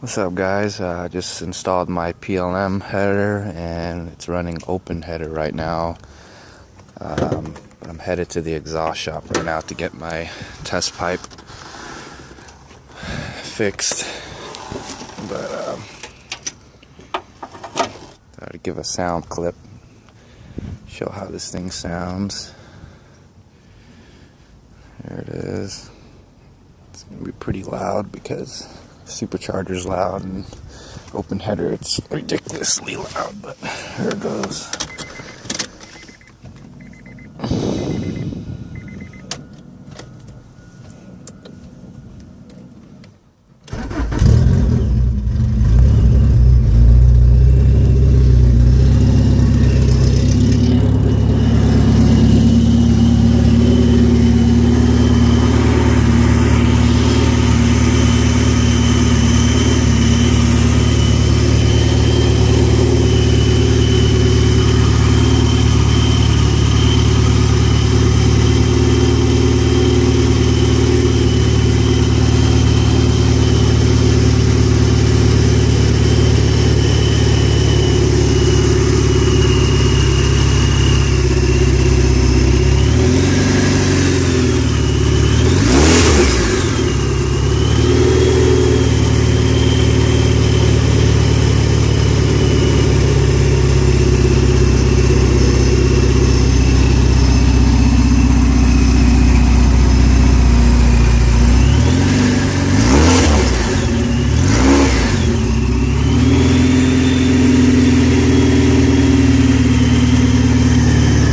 What's up, guys? I just installed my PLM header and it's running open header right now. But I'm headed to the exhaust shop right now to get my test pipe fixed. But thought I'd give a sound clip, show how this thing sounds. There it is. It's gonna be pretty loud because supercharger's loud and open header it's ridiculously loud, but here it goes.